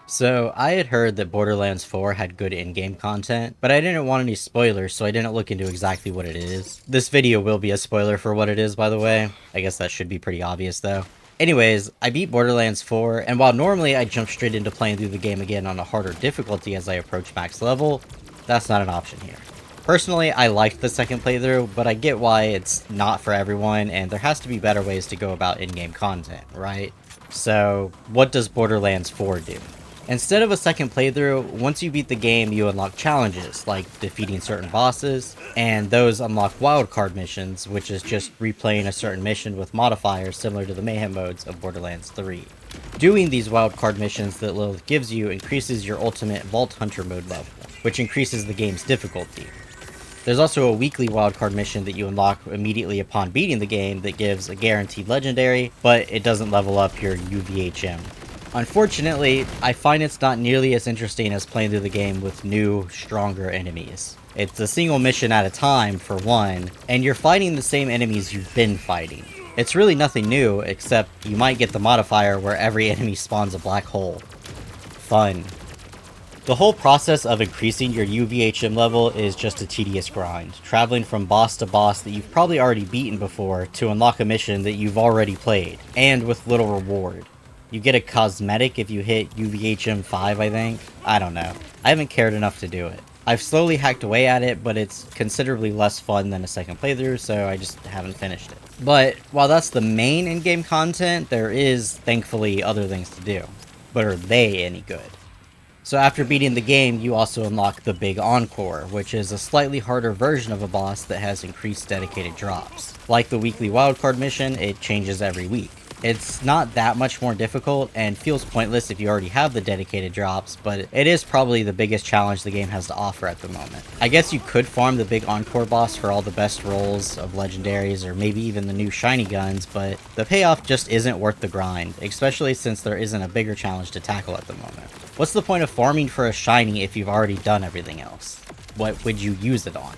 So, I had heard that Borderlands 4 had good in-game content, but I didn't want any spoilers, so I didn't look into exactly what it is. This video will be a spoiler for what it is, by the way. I guess that should be pretty obvious, though. Anyways, I beat Borderlands 4, and while normally I jump straight into playing through the game again on a harder difficulty as I approach max level, that's not an option here. Personally, I liked the second playthrough, but I get why it's not for everyone, and there has to be better ways to go about in-game content, right? So, what does Borderlands 4 do? Instead of a second playthrough, once you beat the game, you unlock challenges, like defeating certain bosses, and those unlock wildcard missions, which is just replaying a certain mission with modifiers similar to the mayhem modes of Borderlands 3. Doing these wildcard missions that Lilith gives you increases your ultimate Vault Hunter mode level, which increases the game's difficulty. There's also a weekly wildcard mission that you unlock immediately upon beating the game that gives a guaranteed legendary, but it doesn't level up your UVHM. Unfortunately, I find it's not nearly as interesting as playing through the game with new, stronger enemies. It's a single mission at a time, for one, and you're fighting the same enemies you've been fighting. It's really nothing new, except you might get the modifier where every enemy spawns a black hole. Fun. The whole process of increasing your UVHM level is just a tedious grind, traveling from boss to boss that you've probably already beaten before to unlock a mission that you've already played, and with little reward. You get a cosmetic if you hit UVHM 5, I think. I don't know. I haven't cared enough to do it. I've slowly hacked away at it, but it's considerably less fun than a second playthrough, so I just haven't finished it. But while that's the main in-game content, there is, thankfully, other things to do. But are they any good? So after beating the game, you also unlock the Big Encore, which is a slightly harder version of a boss that has increased dedicated drops. Like the weekly wildcard mission, it changes every week. It's not that much more difficult and feels pointless if you already have the dedicated drops, but it is probably the biggest challenge the game has to offer at the moment. I guess you could farm the big Encore boss for all the best rolls of legendaries or maybe even the new shiny guns, but the payoff just isn't worth the grind, especially since there isn't a bigger challenge to tackle at the moment. What's the point of farming for a shiny if you've already done everything else? What would you use it on?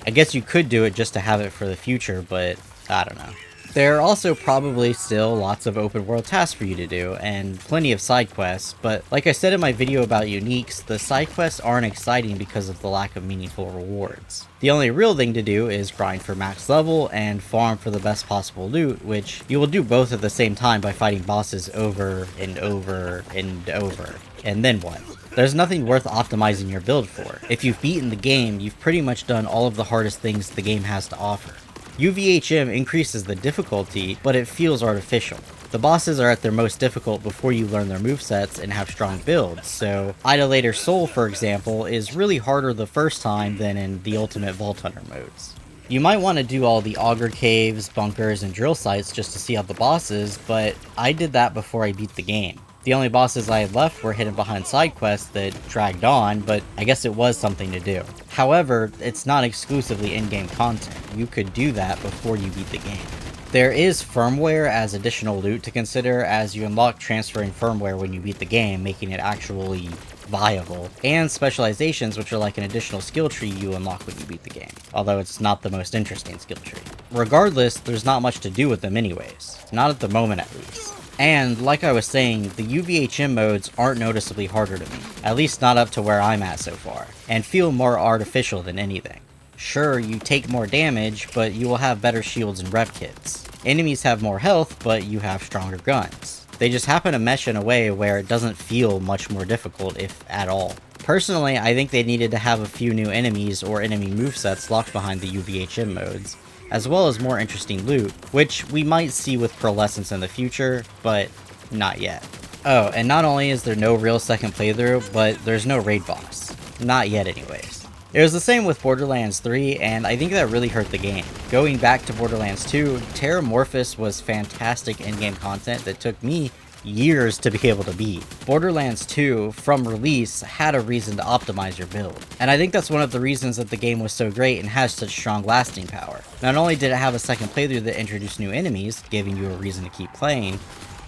I guess you could do it just to have it for the future, but I don't know. There are also probably still lots of open world tasks for you to do, and plenty of side quests, but like I said in my video about uniques, the side quests aren't exciting because of the lack of meaningful rewards. The only real thing to do is grind for max level and farm for the best possible loot, which you will do both at the same time by fighting bosses over and over and over. And then what? There's nothing worth optimizing your build for. If you've beaten the game, you've pretty much done all of the hardest things the game has to offer. UVHM increases the difficulty, but it feels artificial. The bosses are at their most difficult before you learn their movesets and have strong builds, so Idolator Soul, for example, is really harder the first time than in the Ultimate Vault Hunter modes. You might want to do all the auger caves, bunkers, and drill sites just to see out the bosses, but I did that before I beat the game. The only bosses I had left were hidden behind side quests that dragged on, but I guess it was something to do. However, it's not exclusively in-game content. You could do that before you beat the game. There is firmware as additional loot to consider, as you unlock transferring firmware when you beat the game, making it actually viable, and specializations, which are like an additional skill tree you unlock when you beat the game, although it's not the most interesting skill tree. Regardless, there's not much to do with them anyways, not at the moment at least. And, like I was saying, the UVHM modes aren't noticeably harder to me, at least not up to where I'm at so far, and feel more artificial than anything. Sure, you take more damage, but you will have better shields and rep kits. Enemies have more health, but you have stronger guns. They just happen to mesh in a way where it doesn't feel much more difficult, if at all. Personally, I think they needed to have a few new enemies or enemy movesets locked behind the UVHM modes, as well as more interesting loot, which we might see with Pearlescence in the future, but not yet. Oh, and not only is there no real second playthrough, but there's no raid boss. Not yet anyways. It was the same with Borderlands 3, and I think that really hurt the game. Going back to Borderlands 2, Terramorphous was fantastic in-game content that took me years to be able to beat. Borderlands 2, from release, had a reason to optimize your build. And I think that's one of the reasons that the game was so great and has such strong lasting power. Not only did it have a second playthrough that introduced new enemies, giving you a reason to keep playing,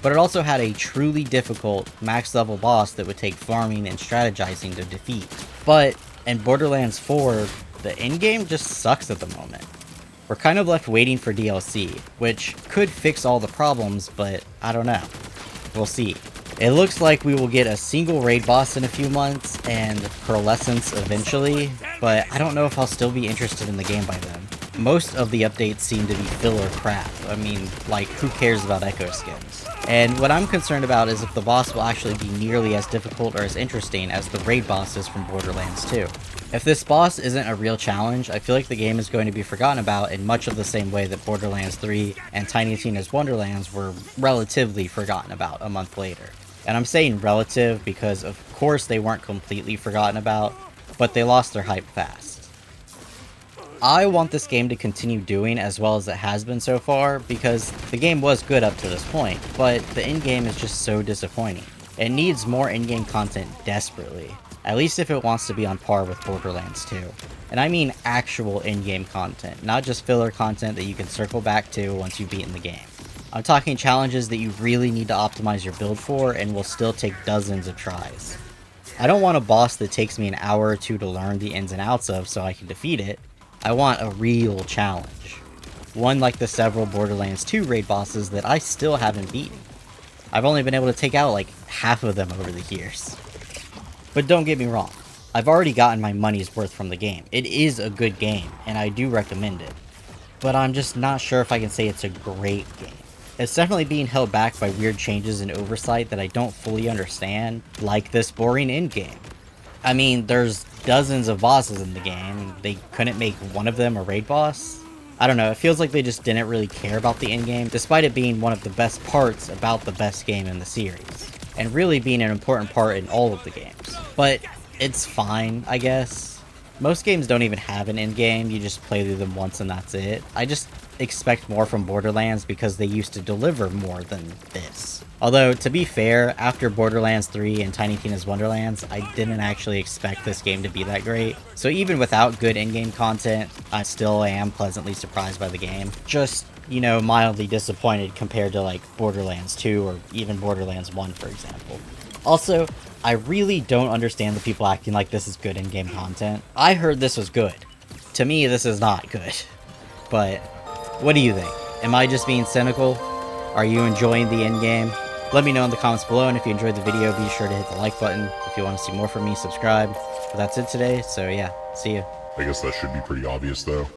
but it also had a truly difficult max level boss that would take farming and strategizing to defeat. But in Borderlands 4, the endgame just sucks at the moment. We're kind of left waiting for DLC, which could fix all the problems, but I don't know. We'll see. It looks like we will get a single raid boss in a few months and pearlescence eventually, but I don't know if I'll still be interested in the game by then. Most of the updates seem to be filler crap. I mean, like, who cares about echo skins? And what I'm concerned about is if the boss will actually be nearly as difficult or as interesting as the raid bosses from Borderlands 2. If this boss isn't a real challenge, I feel like the game is going to be forgotten about in much of the same way that Borderlands 3 and Tiny Tina's Wonderlands were relatively forgotten about a month later. And I'm saying relative because of course they weren't completely forgotten about, but they lost their hype fast. I want this game to continue doing as well as it has been so far, because the game was good up to this point, but the in-game is just so disappointing. It needs more in-game content desperately, at least if it wants to be on par with Borderlands 2. And I mean actual in-game content, not just filler content that you can circle back to once you've beaten the game. I'm talking challenges that you really need to optimize your build for and will still take dozens of tries. I don't want a boss that takes me an hour or two to learn the ins and outs of so I can defeat it. I want a real challenge. One like the several Borderlands 2 raid bosses that I still haven't beaten. I've only been able to take out like half of them over the years. But don't get me wrong, I've already gotten my money's worth from the game. It is a good game, and I do recommend it. But I'm just not sure if I can say it's a great game. It's definitely being held back by weird changes and oversight that I don't fully understand, like this boring endgame. I mean, there's dozens of bosses in the game, they couldn't make one of them a raid boss? I don't know, it feels like they just didn't really care about the endgame, despite it being one of the best parts about the best game in the series, and really being an important part in all of the games. But it's fine, I guess. Most games don't even have an endgame, you just play through them once and that's it. I just expect more from Borderlands because they used to deliver more than this. Although, to be fair, after Borderlands 3 and Tiny Tina's Wonderlands, I didn't actually expect this game to be that great. So even without good in-game content, I still am pleasantly surprised by the game. Just, you know, mildly disappointed compared to like Borderlands 2 or even Borderlands 1, for example. Also, I really don't understand the people acting like this is good in-game content. I heard this was good. To me, this is not good. But what do you think? Am I just being cynical? Are you enjoying the endgame? Let me know in the comments below, and if you enjoyed the video, be sure to hit the like button. If you want to see more from me, subscribe. But that's it today, so yeah, see ya. I guess that should be pretty obvious though.